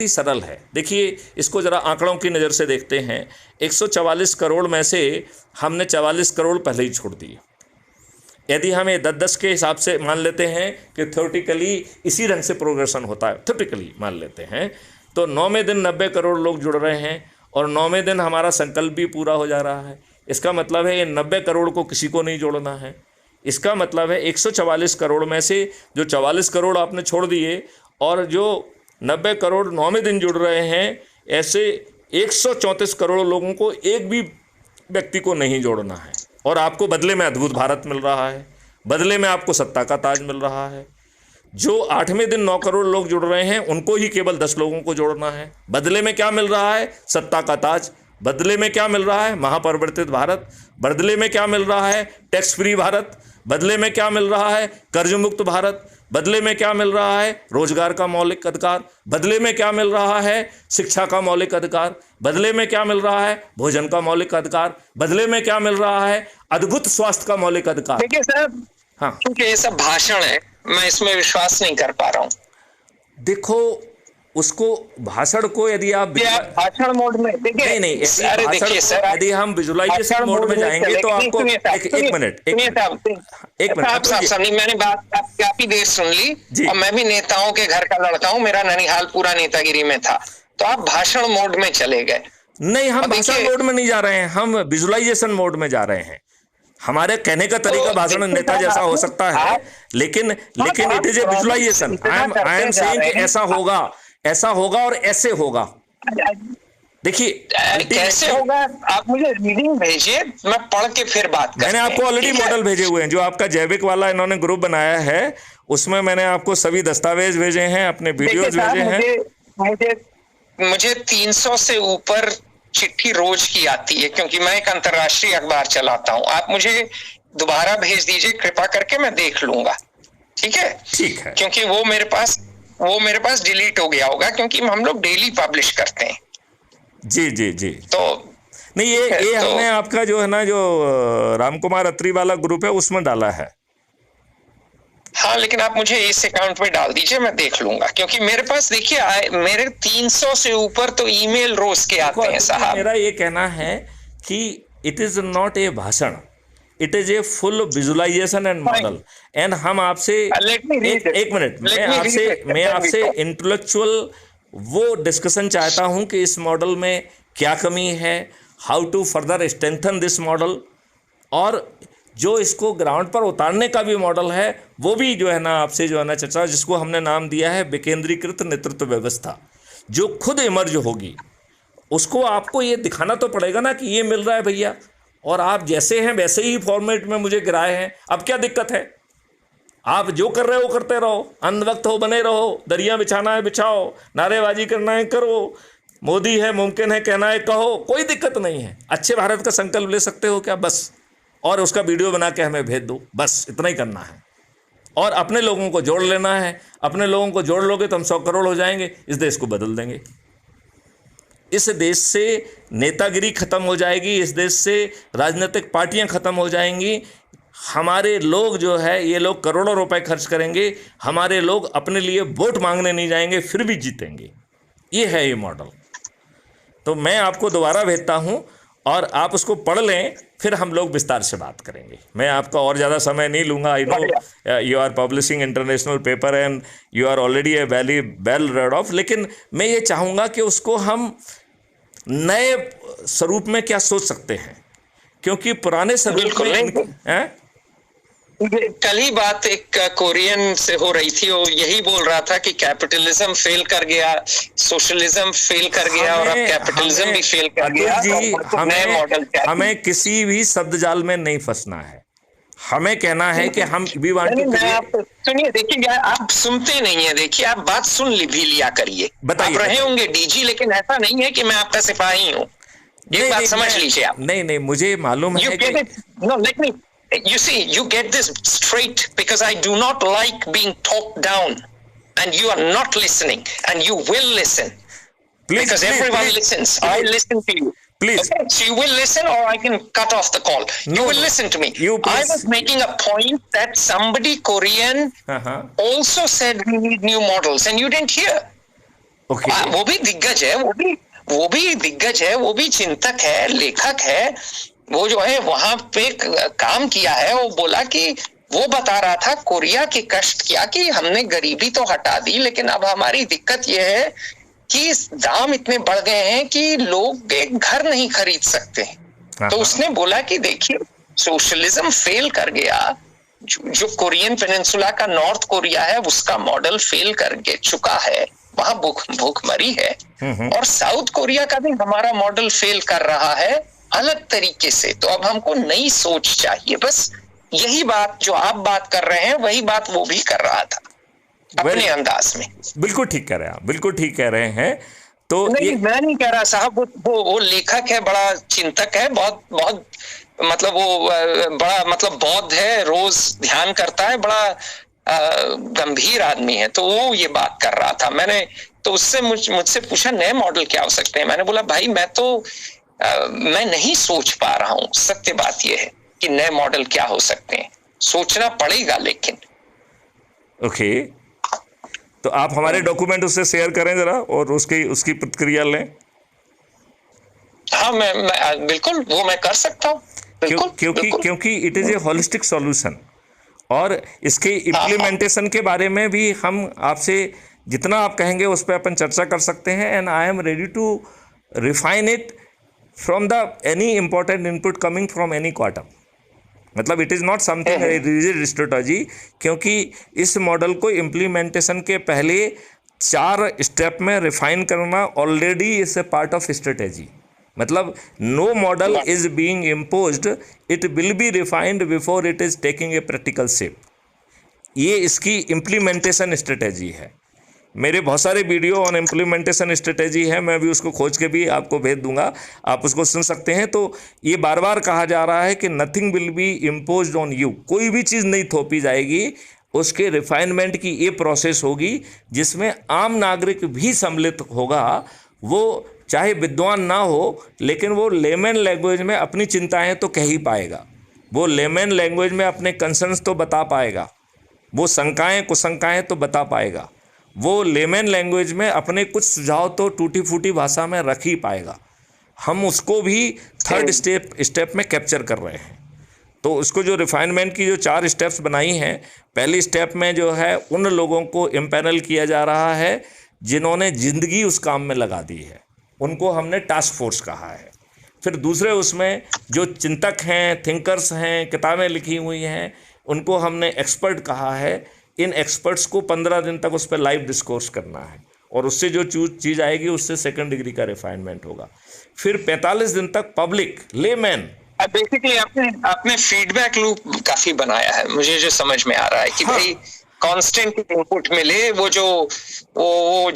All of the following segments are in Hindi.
सरल है। देखिए, इसको जरा आंकड़ों की नज़र से देखते हैं। 144 करोड़ में से हमने 44 करोड़ पहले ही छोड़ दिए। यदि हम ये 10-10 के हिसाब से मान लेते हैं कि थ्योरेटिकली इसी ढंग से प्रोग्रेशन होता है, थ्योरेटिकली मान लेते हैं, तो 9वें दिन 90 करोड़ लोग जुड़ रहे हैं और 9वें दिन हमारा संकल्प भी पूरा हो जा रहा है। इसका मतलब है ये 90 करोड़ को किसी को नहीं जोड़ना है। इसका मतलब है 144 करोड़ में से जो 44 करोड़ आपने छोड़ दिए और जो 90 करोड़ 9वें दिन जुड़ रहे हैं, ऐसे 134 करोड़ लोगों को एक भी व्यक्ति को नहीं जोड़ना है। और आपको बदले में अद्भुत भारत मिल रहा है, बदले में आपको सत्ता का ताज मिल रहा है। जो 8वें दिन 9 करोड़ लोग जुड़ रहे हैं उनको ही केवल 10 लोगों को जोड़ना है। बदले में क्या मिल रहा है? सत्ता का ताज। बदले में क्या मिल रहा है? महापरिवर्तित भारत। बदले में क्या मिल रहा है? Tax free Bharat. बदले में क्या मिल रहा है? कर्ज मुक्त भारत। बदले में क्या मिल रहा है? रोजगार का मौलिक अधिकार। बदले में क्या मिल रहा है? शिक्षा का मौलिक अधिकार। बदले में क्या मिल रहा है? भोजन का मौलिक अधिकार। बदले में क्या मिल रहा है? अद्भुत स्वास्थ्य का मौलिक अधिकार। देखिए साहब, हाँ, क्योंकि ये सब भाषण है, मैं इसमें विश्वास नहीं कर पा रहा हूँ। देखो, उसको भाषण को यदि आप भाषण मोड में देखिए, नहीं, यदि हम विजुअलाइजेशन मोड में जाएंगे तो आपको एक मिनट आप मैंने बात काफी देर सुन ली और मैं भी नेताओं के घर का लड़का हूँ, मेरा ननिहाल पूरा नेतागिरी में था, तो आप भाषण मोड में चले गए। नहीं, हम भाषण मोड में नहीं जा रहे हैं, हम विजुअलाइजेशन मोड में जा रहे हैं। हमारे कहने का तरीका भाषण नेता जैसा हो सकता है, लेकिन it is a visualization. I am saying कि ऐसा होगा और ऐसे होगा। देखिए कैसे होगा, आप मुझे रीडिंग भेजिए, मैं पढ़ के फिर बात करते हैं। मैंने आपको ऑलरेडी मॉडल भेजे हुए हैं, जो आपका जैविक वाला इन्होंने ग्रुप बनाया है, उसमें मैंने आपको सभी दस्तावेज भेजे हैं, अपने वीडियोज भेजे हैं। मुझे 300 से ऊपर चिट्ठी रोज की आती है, क्योंकि मैं एक अंतर्राष्ट्रीय अखबार चलाता हूँ। आप मुझे दोबारा भेज दीजिए कृपा करके, मैं देख लूंगा। ठीक है, क्योंकि वो मेरे पास डिलीट हो गया होगा, क्योंकि हम लोग डेली पब्लिश करते हैं। जी। तो नहीं, ये हमने आपका जो है ना, जो रामकुमार अत्री वाला ग्रुप है, उसमें डाला है। हाँ, लेकिन आप मुझे इस अकाउंट में डाल दीजिए, मैं देख लूंगा, क्योंकि मेरे पास देखिए मेरे 300 से ऊपर तो ईमेल रोज के आते हैं साहब। मेरा ये कहना है कि इट इज नॉट ए भाषण, it is a full visualization and model. And हम आपसे एक मिनट, मैं आपसे इंटेलेक्चुअल वो डिस्कशन चाहता हूं कि इस मॉडल में क्या कमी है, how to further strengthen this model, और जो इसको ग्राउंड पर उतारने का भी मॉडल है, वो भी जो है ना आपसे जो है ना चर्चा, जिसको हमने नाम दिया है विकेंद्रीकृत नेतृत्व व्यवस्था, जो खुद इमर्ज होगी। उसको आपको ये दिखाना तो पड़ेगा ना कि ये मिल रहा है भैया, और आप जैसे हैं वैसे ही फॉर्मेट में मुझे गिराए हैं। अब क्या दिक्कत है? आप जो कर रहे हो करते रहो, अंधभक्त हो बने रहो, दरिया बिछाना है बिछाओ, नारेबाजी करना है करो, मोदी है मुमकिन है कहना है कहो, कोई दिक्कत नहीं है। अच्छे भारत का संकल्प ले सकते हो क्या? बस, और उसका वीडियो बना के हमें भेज दो, बस इतना ही करना है। और अपने लोगों को जोड़ लेना है। अपने लोगों को जोड़ लोगे तो हम 100 करोड़ हो जाएंगे, इस देश को बदल देंगे। इस देश से नेतागिरी खत्म हो जाएगी, इस देश से राजनीतिक पार्टियां खत्म हो जाएंगी। हमारे लोग जो है, ये लोग करोड़ों रुपए खर्च करेंगे, हमारे लोग अपने लिए वोट मांगने नहीं जाएंगे, फिर भी जीतेंगे। ये है ये मॉडल। तो मैं आपको दोबारा भेजता हूँ और आप उसको पढ़ लें, फिर हम लोग विस्तार से बात करेंगे। मैं आपका और ज़्यादा समय नहीं लूँगा। I know you are publishing international paper and you are already a well read of, लेकिन मैं ये चाहूँगा कि उसको हम नए स्वरूप में क्या सोच सकते हैं, क्योंकि पुराने स्वरूप में कल ही बात एक कोरियन से हो रही थी, वो यही बोल रहा था कि कैपिटलिज्म फेल कर गया, सोशलिज्म फेल कर गया, और अब कैपिटलिज्म भी फेल कर गया। जी, हमें किसी भी शब्द जाल में नहीं फंसना है। हमें कहना है कि हम भी सुनिए, देखिए आप सुनते नहीं है। देखिए, आप बात सुन भी लिया करिए। आप रहे होंगे डीजी, लेकिन ऐसा नहीं है कि मैं आपका सिपाही हूँ। ये बात समझ लीजिए आप। नहीं, मुझे मालूम है कि You see, you get this straight because I do not like being talked down, and you are not listening, and you will listen. Please, because everyone listens. I listen to you. Please. Okay? So you will listen, or I can cut off the call. You will listen to me. I was making a point that somebody Korean also said we need new models, and you didn't hear. Okay वो भी दिग्गज है, वो भी दिग्गज है, वो भी चिंतक है, लेखक है। वो जो है वहां पे काम किया है। वो बोला कि वो बता रहा था कोरिया के कष्ट क्या, कि हमने गरीबी तो हटा दी, लेकिन अब हमारी दिक्कत यह है कि दाम इतने बढ़ गए हैं कि लोग एक घर नहीं खरीद सकते। तो उसने बोला कि देखिए, सोशलिज्म फेल कर गया। जो कोरियन पेनिनसुला का नॉर्थ कोरिया है, उसका मॉडल फेल कर चुका है, वहां भूखमरी है। और साउथ कोरिया का भी हमारा मॉडल फेल कर रहा है अलग तरीके से। तो अब हमको नई सोच चाहिए। बस यही बात जो आप बात कर रहे हैं, वही बात वो भी कर रहा था अपने अंदाज में। बिल्कुल ठीक कह रहे हैं आप, बिल्कुल ठीक कह रहे हैं। तो नहीं, मैं नहीं कह रहा साहब, वो लेखक है, बड़ा चिंतक है, बहुत मतलब वो बड़ा मतलब बौद्ध है, रोज ध्यान करता है, बड़ा गंभीर आदमी है। तो वो ये बात कर रहा था। मैंने तो उससे मुझसे पूछा नए मॉडल क्या हो सकते हैं। मैंने बोला भाई मैं नहीं सोच पा रहा हूं। सत्य बात यह है कि नए मॉडल क्या हो सकते हैं, सोचना पड़ेगा। लेकिन ओके, तो आप हमारे डॉक्यूमेंट उससे शेयर करें जरा और उसकी प्रतिक्रिया लें। हाँ, मैं बिल्कुल वो मैं कर सकता हूँ। क्योंकि it is A holistic solution, और इसके इम्प्लीमेंटेशन के बारे में भी हम आपसे जितना आप कहेंगे उस पर अपन चर्चा कर सकते हैं। And I am ready to refine it from the any important input coming from any quarter. मतलब it is not something rigid strategy, क्योंकि इस मॉडल को इम्प्लीमेंटेशन के पहले 4 स्टेप में रिफाइन करना already is a part of strategy. मतलब no model is being imposed, it will be refined before it is taking a practical shape. ये इसकी इम्प्लीमेंटेशन स्ट्रेटेजी है। मेरे बहुत सारे वीडियो ऑन इम्प्लीमेंटेशन स्ट्रेटेजी है, मैं भी उसको खोज के भी आपको भेज दूंगा, आप उसको सुन सकते हैं। तो ये बार बार कहा जा रहा है कि nothing will be imposed on you, कोई भी चीज़ नहीं थोपी जाएगी, उसके रिफाइनमेंट की ये प्रोसेस होगी जिसमें आम नागरिक भी सम्मिलित होगा। वो चाहे विद्वान ना हो, लेकिन वो लेमन लैंग्वेज में अपनी चिंताएं तो कह ही पाएगा, वो लेमन लैंग्वेज में अपने कंसर्न्स तो बता पाएगा, वो शंकाएं कुशंकाएं तो बता पाएगा, वो लेमन लैंग्वेज में अपने कुछ सुझाव तो टूटी फूटी भाषा में रख ही पाएगा। हम उसको भी थर्ड स्टेप में कैप्चर कर रहे हैं। तो उसको जो रिफाइनमेंट की जो 4 स्टेप्स बनाई हैं, पहली स्टेप में जो है उन लोगों को इम्पैनल किया जा रहा है जिन्होंने ज़िंदगी उस काम में लगा दी है, उनको हमने टास्क फोर्स कहा है। फिर दूसरे उसमें जो चिंतक हैं, थिंकर्स हैं, किताबें लिखी हुई हैं, उनको हमने एक्सपर्ट कहा है। इन एक्सपर्ट्स को 15 दिन तक उस पर लाइव डिस्कोर्स करना है, और उससे जो चीज़ आएगी उससे 2nd डिग्री का रिफाइनमेंट होगा। फिर 45 दिन तक पब्लिक लेमैन। बेसिकली आपने फीडबैक लूप काफी बनाया है, मुझे जो समझ में आ रहा है कि भाई कांस्टेंट इनपुट मिले। वो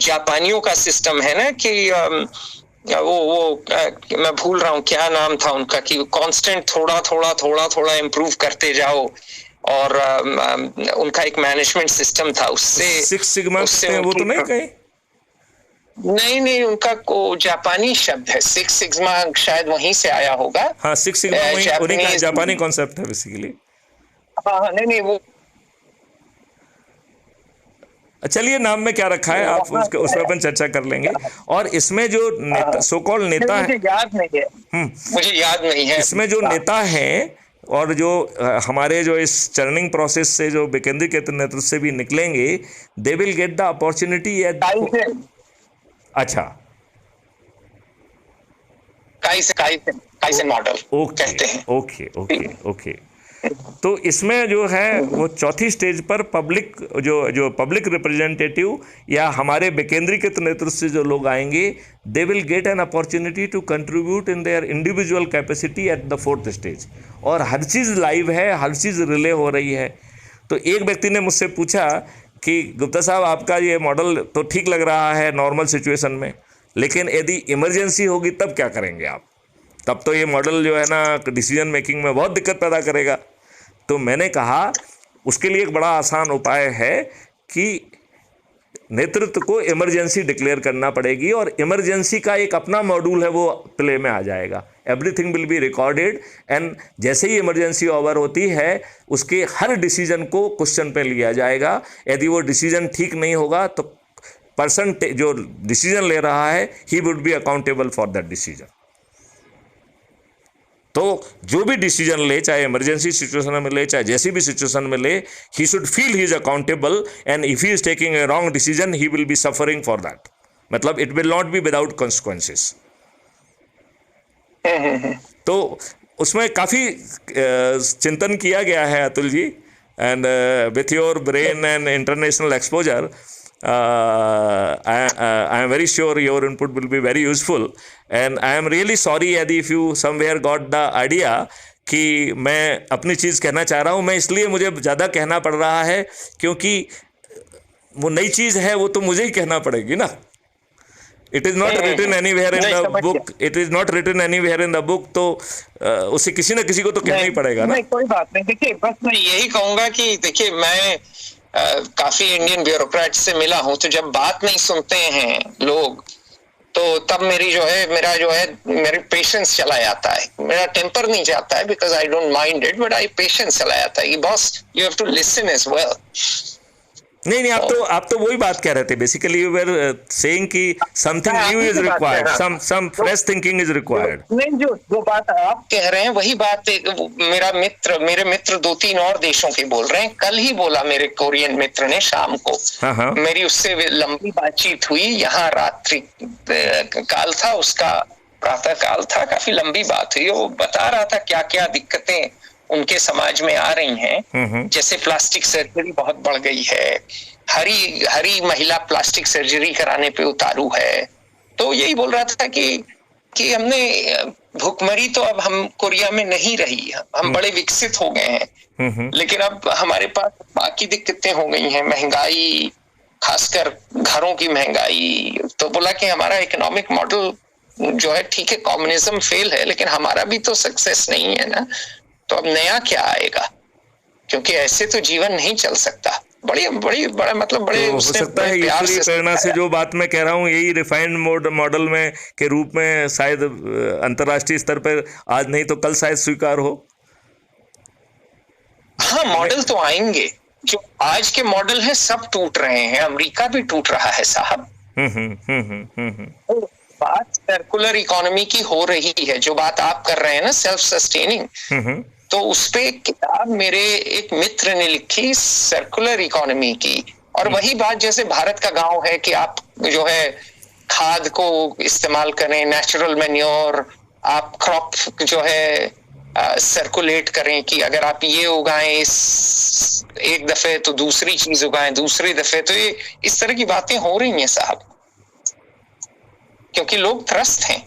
जापानियों का सिस्टम है ना कि मैं भूल रहा हूँ क्या नाम था उनका, कि कांस्टेंट थोड़ा इम्प्रूव करते जाओ, और उनका एक मैनेजमेंट सिस्टम था। उससे 6 सिग्मा वो तो नहीं कहीं? नहीं, उनका को जापानी शब्द है 6 सिग्मा, शायद वहीं से आया होगा। हाँ, 6 सिग्मा उन्हीं का जापानी कॉन्सेप्ट है बेसिकली। हाँ, नहीं वो, चलिए नाम में क्या रखा है आप उस पर अपन चर्चा कर लेंगे। और इसमें जो नेता, सो कॉल्ड नेता है, मुझे याद नहीं है इसमें जो नेता हैं और जो हमारे जो इस चर्निंग प्रोसेस से जो विकेंद्रीकृत नेतृत्व से भी निकलेंगे, they will get the opportunity at. अच्छा, काइसेन मॉडल कहते हैं। ओके। तो इसमें जो है वो 4थी स्टेज पर पब्लिक जो पब्लिक रिप्रेजेंटेटिव या हमारे विकेंद्रीकृत नेतृत्व से जो लोग आएंगे, they will get an opportunity to contribute in their individual capacity at the 4th stage. और हर चीज़ लाइव है, हर चीज़ रिले हो रही है। तो एक व्यक्ति ने मुझसे पूछा कि गुप्ता साहब, आपका ये मॉडल तो ठीक लग रहा है नॉर्मल सिचुएशन में, लेकिन यदि इमरजेंसी होगी तब क्या करेंगे आप? तब तो ये मॉडल जो है ना डिसीजन मेकिंग में बहुत दिक्कत पैदा करेगा। तो मैंने कहा उसके लिए एक बड़ा आसान उपाय है कि नेतृत्व को इमरजेंसी डिक्लेयर करना पड़ेगी, और इमरजेंसी का एक अपना मॉड्यूल है, वो प्ले में आ जाएगा। Everything will be recorded, and जैसे ही इमरजेंसी ओवर होती है उसके हर डिसीजन को क्वेश्चन पे लिया जाएगा। यदि वो डिसीजन ठीक नहीं होगा तो पर्सन जो डिसीजन ले रहा है he would be accountable for that decision. तो जो भी डिसीजन ले, चाहे इमरजेंसी सिचुएशन में ले, चाहे जैसी भी सिचुएशन में ले, he should feel he is accountable, and if he is taking a wrong decision he will be suffering for that. मतलब it will not be without consequences. तो उसमें काफी चिंतन किया गया है Atul ji, and with your brain and international exposure I am very sure your input will be very useful, and I am really sorry यदि if you somewhere got the idea कि मैं अपनी चीज़ कहना चाह रहा हूँ। मैं इसलिए मुझे ज़्यादा कहना पड़ रहा है क्योंकि वो नई चीज़ है, वो तो मुझे ही कहना पड़ेगी ना। It is not written anywhere in the book, it is not written anywhere in the book, तो उसे किसी न किसी को तो कहना ही पड़ेगा ना। कोई बात नहीं, देखिए बस मैं यही कहूँगा कि देखिए मैं काफी इंडियन ब्यूरोक्रेट से मिला हूं, तो जब बात नहीं सुनते हैं लोग तो तब मेरी पेशेंस चला जाता है, मेरा टेम्पर नहीं जाता है, because I don't mind it, but I patience चला जाता है कि boss you have to listen as well. नहीं, आप तो वही बात कह रहे थे बेसिकली, यू वर सेइंग कि something new is required, some fresh thinking is required. नहीं, जो बात आप कह रहे हैं वही बात मेरे मित्र 2-3 और देशों के बोल रहे हैं। कल ही बोला मेरे कोरियन मित्र ने शाम को, मेरी उससे लंबी बातचीत हुई, यहाँ रात्रि काल था, उसका प्रातः काल था, काफी लंबी बात हुई। वो बता रहा था क्या क्या दिक्कतें उनके समाज में आ रही हैं, जैसे प्लास्टिक सर्जरी बहुत बढ़ गई है, हरी महिला प्लास्टिक सर्जरी कराने पे उतारू है। तो यही बोल रहा था कि हमने भूखमरी तो अब हम कोरिया में नहीं रही, हम बड़े विकसित हो गए हैं, लेकिन अब हमारे पास बाकी दिक्कतें हो गई हैं, महंगाई, खासकर घरों की महंगाई। तो बोला कि हमारा इकोनॉमिक मॉडल जो है ठीक है, कम्युनिज्म फेल है, लेकिन हमारा भी तो सक्सेस नहीं है ना, तो अब नया क्या आएगा, क्योंकि ऐसे तो जीवन नहीं चल सकता। बड़ा मतलब बड़े हो सकता है ईश्वरीय प्रेरणा से जो बात मैं कह रहा हूँ यही रिफाइंड मॉडल में के रूप में शायद अंतर्राष्ट्रीय स्तर पर आज नहीं तो कल शायद स्वीकार हो। हाँ, मॉडल तो आएंगे, जो आज के मॉडल है सब टूट रहे हैं, अमेरिका भी टूट रहा है साहब। बात सर्कुलर इकोनॉमी की हो रही है, जो बात आप कर रहे हैं ना सेल्फ सस्टेनिंग, तो उस पे किताब मेरे एक मित्र ने लिखी सर्कुलर इकोनॉमी की, और वही बात जैसे भारत का गांव है कि आप जो है खाद को इस्तेमाल करें, नेचुरल मैन्योर, आप क्रॉप जो है सर्कुलेट करें, कि अगर आप ये उगाएं एक दफे तो दूसरी चीज उगाएं दूसरे दफे, तो ये इस तरह की बातें हो रही हैं साहब, क्योंकि लोग त्रस्त हैं।